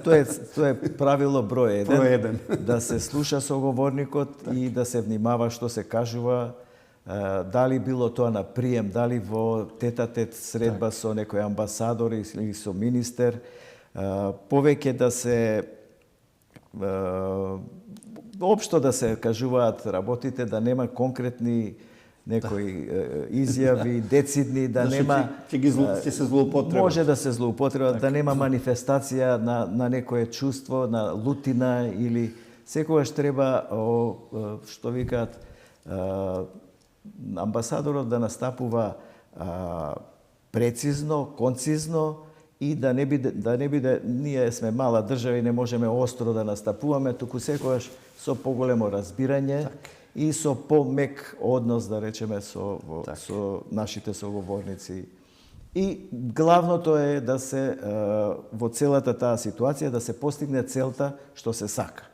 тоа е правило број 1. Број 1. Да се слуша соговорникот и да се внимава што се кажува, дали било тоа на прием, дали во тет-а-тет средба со некој амбасадор или со министер, повеќе да се општо да се кажуваат работите, да нема конкретни некои изјави, децидни, да нема... Ќе се злоупотреба. Може да се злоупотреба, да нема манифестација на некое чувство, на лутина или... Секогаш треба, што викаат, амбасадорот да настапува прецизно, концизно и да не биде, ние сме мала држава и не можеме остро да настапуваме, туку секогаш со поголемо разбирање и со помек однос, да речеме, со нашите соговорници. И главното е да се во целата таа ситуација да се постигне целта што се сака.